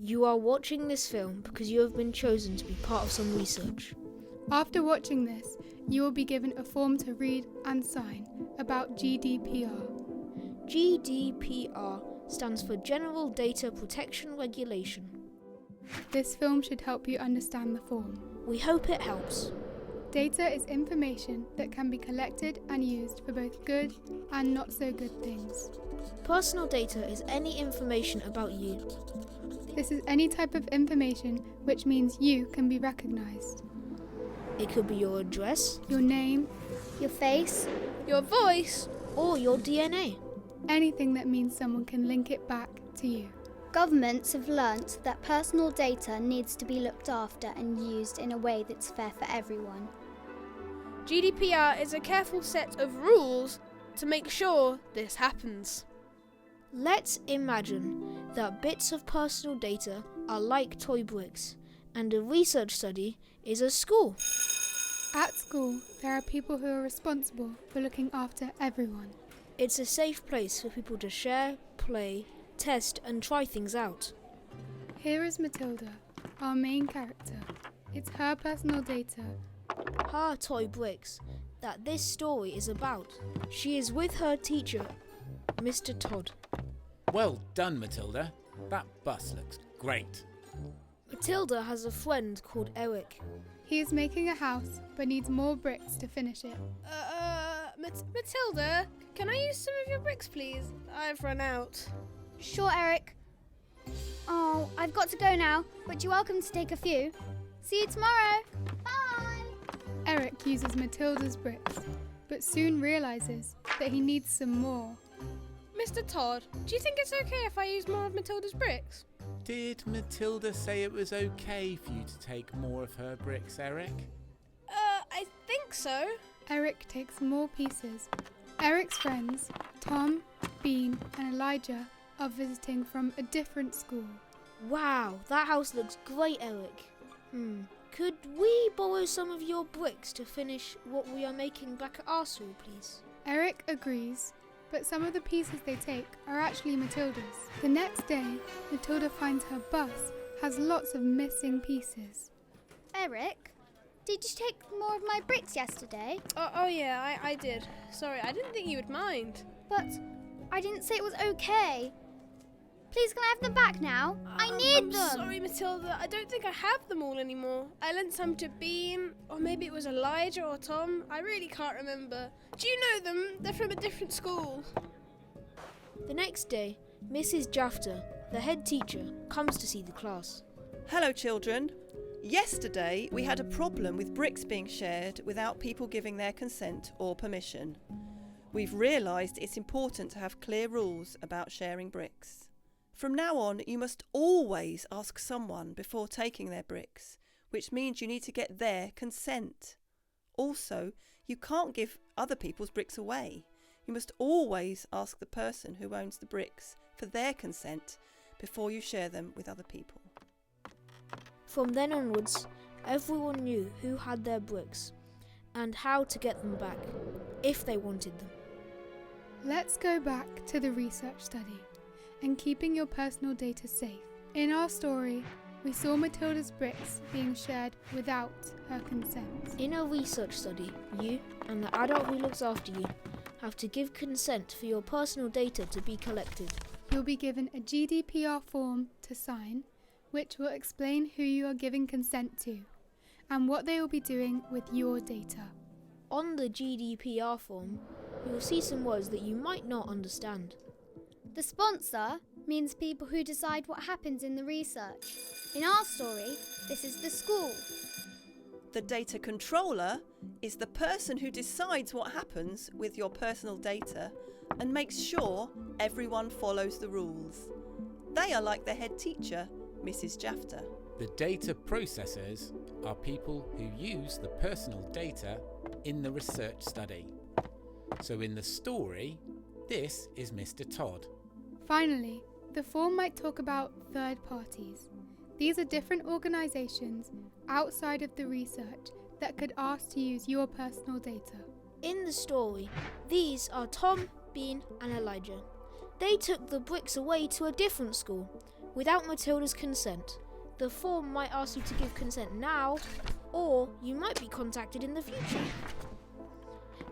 You are watching this film because you have been chosen to be part of some research. After watching this, you will be given a form to read and sign about GDPR. GDPR stands for General Data Protection Regulation. This film should help you understand the form. We hope it helps. Data is information that can be collected and used for both good and not so good things. Personal data is any information about you. This is any type of information which means you can be recognised. It could be your address, Your name, Your face, your voice, or your DNA. anything that means someone can link it back to you. governments have learnt that personal data needs to be looked after and used in a way that's fair for everyone. GDPR is a careful set of rules to make sure this happens. Let's imagine that bits of personal data are like toy bricks, and a research study is a school. At school, there are people who are responsible for looking after everyone. It's a safe place for people to share, play, test and try things out. Here is Matilda, our main character. It's her personal data. Her toy bricks that this story is about. She is with her teacher, Mr. Todd. Well done, Matilda. That bus looks great. Matilda has a friend called Eric. He is making a house but needs more bricks to finish it. Matilda, can I use some of your bricks, please? I've run out. Sure, Eric. Oh, I've got to go now, but you're welcome to take a few. See you tomorrow. Bye! Eric uses Matilda's bricks, but soon realises that he needs some more. Mr. Todd, do you think it's okay if I use more of Matilda's bricks? Did Matilda say it was okay for you to take more of her bricks, Eric? I think so. Eric takes more pieces. Eric's friends, Tom, Bean and Elijah, are visiting from a different school. Wow, that house looks great, Eric. Could we borrow some of your bricks to finish what we are making back at our school, please? Eric agrees, but some of the pieces they take are actually Matilda's. The next day, Matilda finds her bus has lots of missing pieces. Eric, did you take more of my bricks yesterday? Oh yeah, I did. Sorry, I didn't think you would mind. But I didn't say it was okay. Please, can I have them back now? I need I'm them. sorry, Matilda. I don't think I have them all anymore. I lent some to Bean, or maybe it was Elijah or Tom. I really can't remember. Do you know them? They're from a different school. The next day, Mrs. Jafter, the head teacher, comes to see the class. Hello children. Yesterday we had a problem with bricks being shared without people giving their consent or permission. We've realised it's important to have clear rules about sharing bricks. From now on you must always ask someone before taking their bricks, which means you need to get their consent. Also, you can't give other people's bricks away. You must always ask the person who owns the bricks for their consent before you share them with other people. From then onwards, everyone knew who had their bricks and how to get them back, if they wanted them. Let's go back to the research study and keeping your personal data safe. In our story, we saw Matilda's bricks being shared without her consent. In a research study, you and the adult who looks after you have to give consent for your personal data to be collected. You'll be given a GDPR form to sign, which will explain who you are giving consent to and what they will be doing with your data. On the GDPR form, you will see some words that you might not understand. The sponsor means people who decide what happens in the research. In our story, this is the school. The data controller is the person who decides what happens with your personal data and makes sure everyone follows the rules. They are like the head teacher, Mrs. Jafter. The data processors are people who use the personal data in the research study. So in the story, this is Mr. Todd. Finally, the form might talk about third parties. These are different organisations outside of the research that could ask to use your personal data. In the story, these are Tom, Bean and Elijah. They took the bricks away to a different school, without Matilda's consent. The form might ask you to give consent now, or you might be contacted in the future.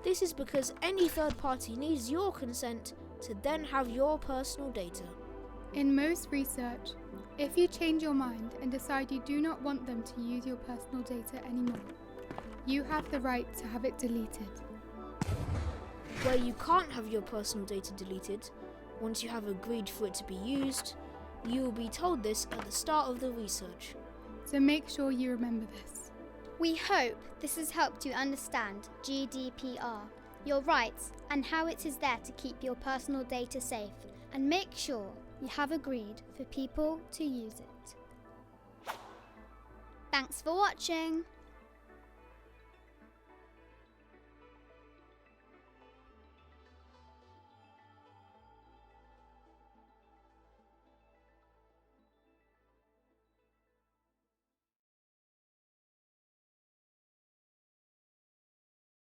This is because any third party needs your consent to then have your personal data. In most research, if you change your mind and decide you do not want them to use your personal data anymore, you have the right to have it deleted. Where you can't have your personal data deleted, once you have agreed for it to be used, you will be told this at the start of the research. So make sure you remember this. We hope this has helped you understand GDPR, your rights, and how it is there to keep your personal data safe, and make sure you have agreed for people to use it. Thanks for watching!